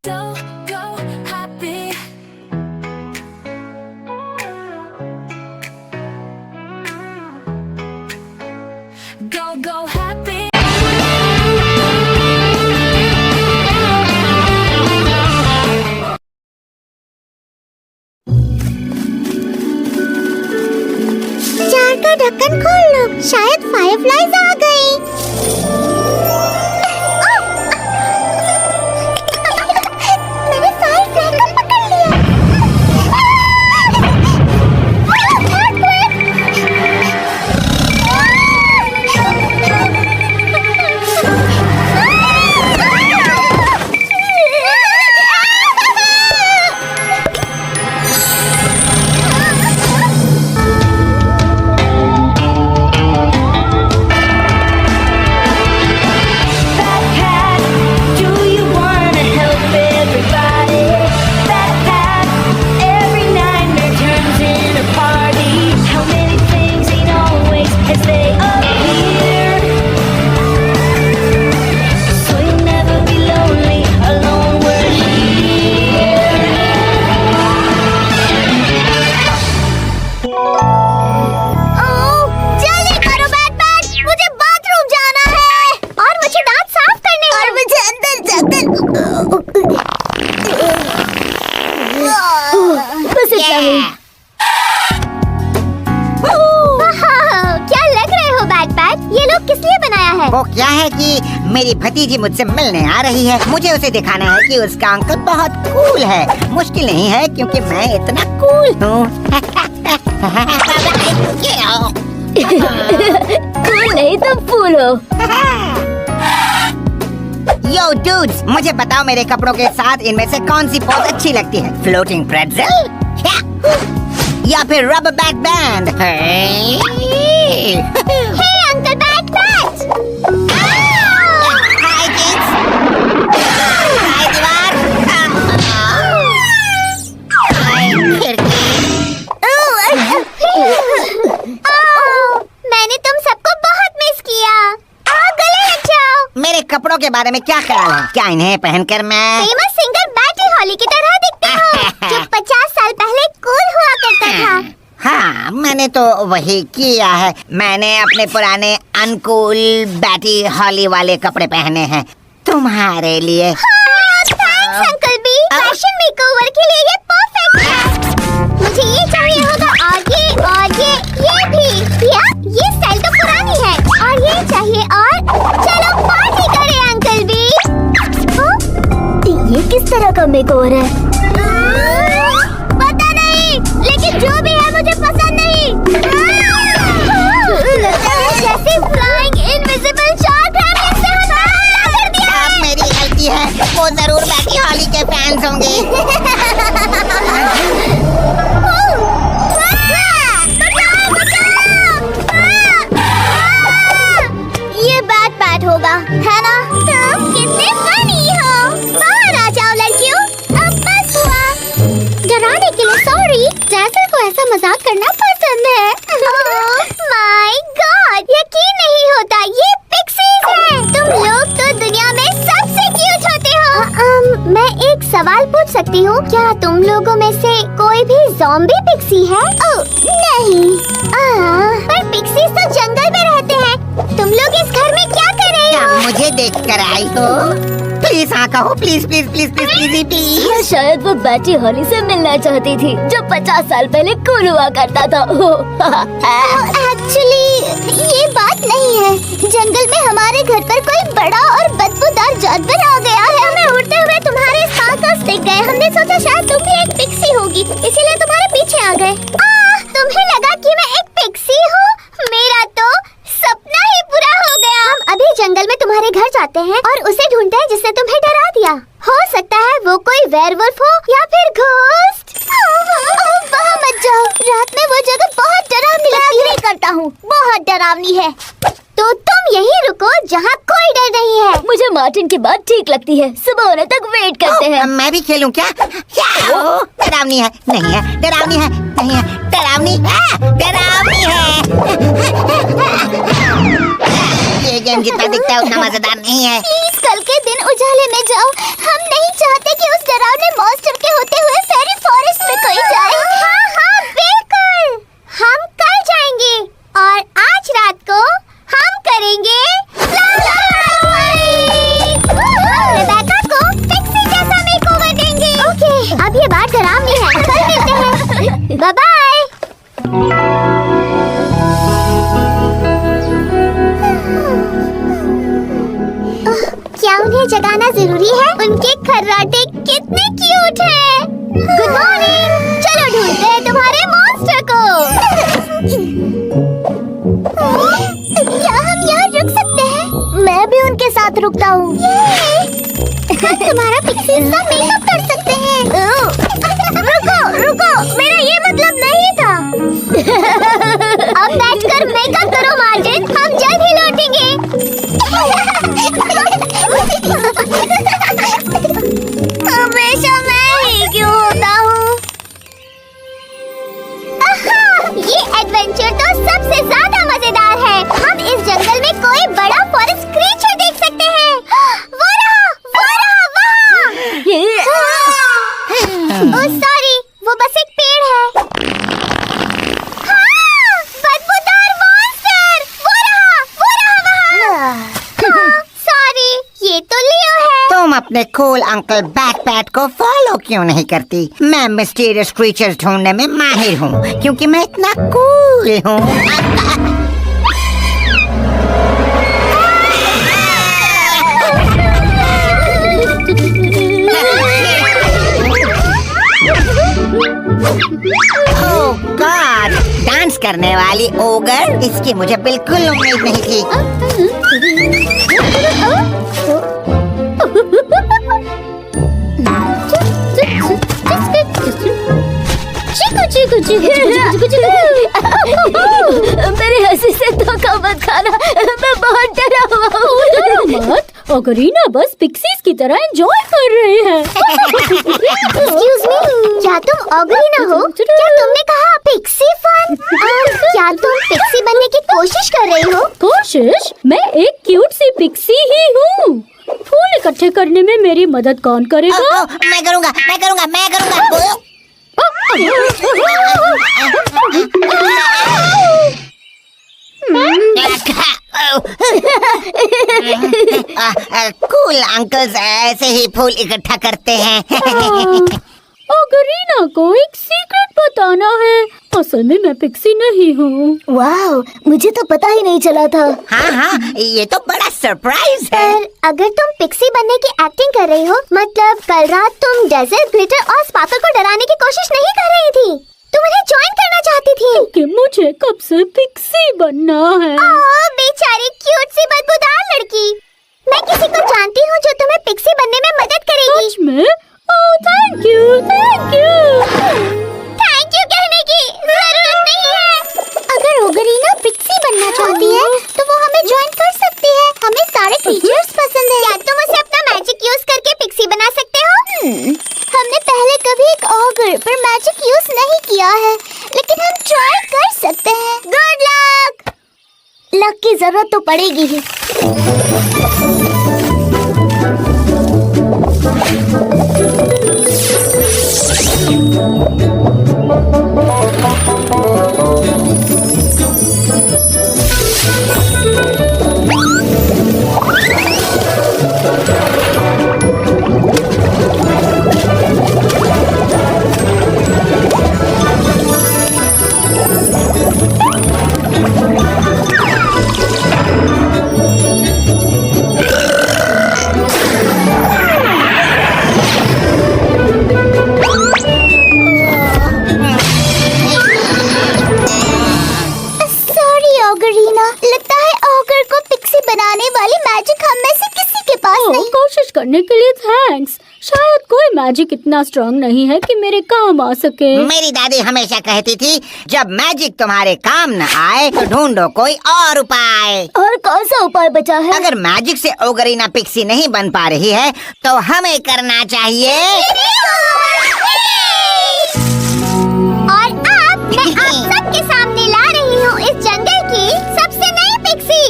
Go, go, happy. Go, go, happy. Jar का ढक्कन खोल लो, शायद फायरफ्लाइज आ गई। मैंने फायरफ्लाई को पकड़ लिया। वो क्या है कि मेरी भतीजी मुझसे मिलने आ रही है। मुझे उसे दिखाना है कि उसका अंकल बहुत कूल है। मुश्किल नहीं है क्योंकि मैं इतना कूल हूँ। कूल नहीं तुम फूल हो। यो डूड्स, मुझे बताओ मेरे कपड़ों के साथ इनमें से कौन सी पोज अच्छी लगती है? फ्लोटिंग प्रेटज़ल या फिर rubber back band? Uncle bat bat. Hi kids. Hi दीवार। हाय खिड़की। मैंने तुम सबको बहुत मिस किया। आओ गले लग जाओ। मेरे कपड़ों के बारे में क्या ख्याल है? क्या इन्हें पहनकर मैं फेमस सिंगर बैटी हॉली की तरह दिखते हो, जो 50 साल पहले कूल हुआ करता था। हाँ, मैंने तो वही किया है। मैंने अपने पुराने अनकूल बैटी हॉली वाले कपड़े पहने हैं तुम्हारे लिए। Thanks uncle B. Fashion makeover के लिए ये परफेक्ट है। मुझे ये चाहिए होगा और ये भी। या ये स्टाइल तो पुरानी है और ये चाहिए और चलो पार्टी करें अंकल बी। ये किस तरह का मेकओवर है? पता नहीं, लेकिन जो भी है मुझे पसंद नहीं। जैसे फ्लाइंग इनविजिबल शार्क है, इससे हमारा हमला कर दिया है। अब मेरी गलती है, वो जरूर बैटी हॉली के फैंस होंगे। ये बैट बैट होगा, है ना? तुम कितने फनी हो। बाहर आ जाओ लड़कियों, अब बस हुआ। डराने के लिए सॉरी। जैसल को ऐसा मजाक करना पसंद है। माय गॉड, यकीन नहीं होता, ये पिक्सीज हैं। तुम लोग तो दुनिया में सबसे क्यूट होते हो। मैं एक सवाल पूछ सकती हूँ? क्या तुम लोगों में से कोई भी ज़ॉम्बी पिक्सी है? ओह नहीं। पर पिक्सीज तो जंगल में रहते हैं। तुम लोग इस घर में क्या कर रहे क्या हो? मुझे देख कर आई हो? प्लीज हाँ कहो, please please please please please. या शायद वो बैटी हॉली से मिलना चाहती थी, जो 50 साल पहले कूल हुआ करता था। एक्चुअली ये बात नहीं है। जंगल में हमारे घर पर कोई बड़ा और बदबूदार जानवर आ गया है। हमें उड़ते हुए तुम्हारे सर्कस दिख गए। हमने सोचा शायद तुम भी एक पिक्सी होगी, इसीलिए तुम्हारे पीछे आ गए। तुम्हें लगा कि मैं एक पिक्सी हूँ? मेरा तो सपना ही पूरा हो गया। हम अभी जंगल में तुम्हारे घर जाते हैं और उसे ढूंढते हैं जिसने तुम्हें डरा दिया। हो सकता है वो कोई वेयरवुल्फ हो या फिर घोस्ट। वहाँ मत जाओ, रात में वो जगह बहुत डरावनी लगती है। करता हूँ, बहुत डरावनी है। तो तुम यहीं रुको जहाँ कोई डर नहीं है। मुझे मार्टिन की बात ठीक लगती है। सुबह होने तक वेट करते हैं। मैं भी खेलूं क्या? डरावनी है, नहीं है, डरावनी है, नहीं है, डरावनी है, डरावनी है। ये गेम जितना दिखता है उतना मजेदार नहीं है। प्लीज कल के दिन उजाले में जाओ। हम नहीं चाहते कि उस जगाना जरूरी है। उनके खर्राटे कितने क्यूट हैं। Good morning. चलो ढूंढते हैं तुम्हारे मॉन्स्टर को। क्या हम यहाँ रुक सकते हैं? मैं भी उनके साथ रुकता हूँ। हम तुम्हारा पिक्सी सा मेकअप कर सकते हैं। रुको रुको, मेरा ये मतलब नहीं था। अब बैठकर मेकअप करो मार्टिन, हम जल्द ही लौटेंगे। हमेशा मैं ही क्यों होता हूँ? ये एडवेंचर तो सबसे ज्यादा मजेदार है। हम इस जंगल में कोई बड़ा फॉरेस्ट क्रीचर देख सकते हैं। वो रहा वहाँ। ओह सॉरी, वो बस एक पेड़ है। हाँ, बदबूदार मॉन्स्टर। वो रहा वहाँ। सॉरी, ये तो लियो है। तुम अपने कूल अंकल बैकपैट को फॉलो क्यों नहीं करती? मैं मिस्टीरियस क्रीचर्स ढूंढने में माहिर हूँ क्योंकि मैं इतना कूल हूँ। ओह गॉड, डांस करने वाली ओगर, इसकी मुझे बिल्कुल उम्मीद नहीं थी। मेरी हंसी से धोखा मत खाना, मैं बहुत डरा हुआ हूँ। ओगरीना बस पिक्सीज की तरह एंजॉय कर रही है। Excuse me, क्या तुम ऑगरीना हो? क्या तुमने कहा पिक्सी फन? क्या तुम पिक्सी बनने की कोशिश कर रही हो? कोशिश? मैं एक क्यूट सी पिक्सी ही हूँ। फूल इकट्ठे करने में मेरी मदद कौन करेगा? मैं करूँगा, मैं करूँगा, मैं करूँगा। कूल अंकल्स ऐसे ही फूल इकट्ठा करते हैं। ओगरीना को एक सीक्रेट बताना है। असल में मैं पिक्सी नहीं हूँ। वाह, मुझे तो पता ही नहीं चला था। हाँ हाँ, ये तो बड़ा सरप्राइज है। पर अगर तुम पिक्सी बनने की एक्टिंग कर रही हो, मतलब कल रात तुम डेजर्ट, ग्लिटर और स्पार्कल को डराने की कोशिश नहीं कर रही थी, तुम उन्हें ज्वाइन करना चाहती थी। कि मुझे कब से पिक्सी बनना है। ओह बेचारी क्यूट सी बदबूदार लड़की। मैं किसी को जानती हूँ जो तुम्हें पिक्सी बनने में मदद करेगी। सच में? Oh thank you, thank you. Thank you कहने की जरूरत नहीं है। अगर ओगरीना पिक्सी बनना चाहती है तो वो हमें ज्वाइन कर सकती है। हमें सारे क्रीचर्स पसंद है। क्या तुम उसे अपना मैजिक यूज करके पिक्सी बना सकते हो? हमने पहले कभी एक ऑगर पर मैजिक यूज नहीं किया है, लेकिन हम ट्राई कर सकते हैं। Good luck. लक की जरूरत तो पड़ेगी ही। कोशिश करने के लिए थैंक्स। शायद कोई मैजिक इतना स्ट्रांग नहीं है कि मेरे काम आ सके। मेरी दादी हमेशा कहती थी, जब मैजिक तुम्हारे काम न आए तो ढूंढो कोई और उपाय। और कौन सा उपाय बचा है? अगर मैजिक से ओगरीना पिक्सी नहीं बन पा रही है तो हमें करना चाहिए। और अब मैं आप सबके सामने ला रही हूँ इस जंगल की सबसे नई पिक्सी,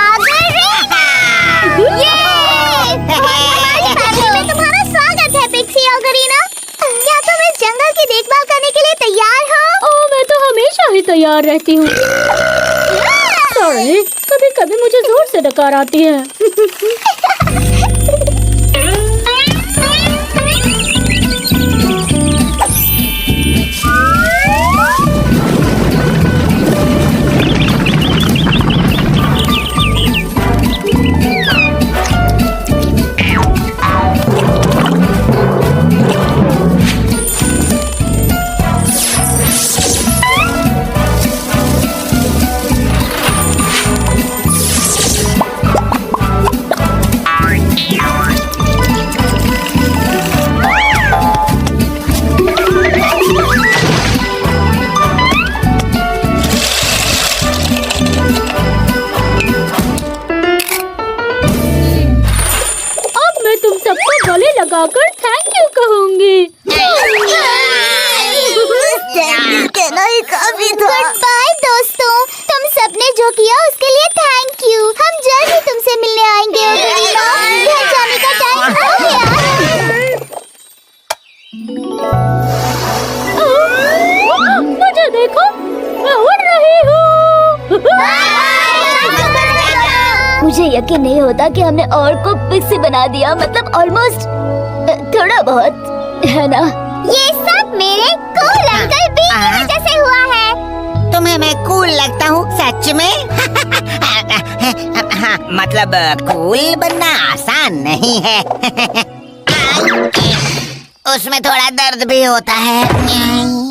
ओगरीना। हमारी फैमिली में तुम्हारा स्वागत है पिक्सी ओगरीना। क्या तुम इस जंगल की देखभाल करने के लिए तैयार हो? ओह, मैं तो हमेशा ही तैयार रहती हूँ। सॉरी, कभी कभी मुझे जोर से डकार आती है। मुझे यकीन नहीं होता कि हमने और को पिक्सी बना दिया, मतलब ऑलमोस्ट, थोड़ा बहुत, है ना? ये सब मेरे कूल अंकल बी की वजह से हुआ है। तुम्हें मैं कूल लगता हूँ सच में? हाँ, मतलब कूल बनना आसान नहीं है। उसमें थोड़ा दर्द भी होता है।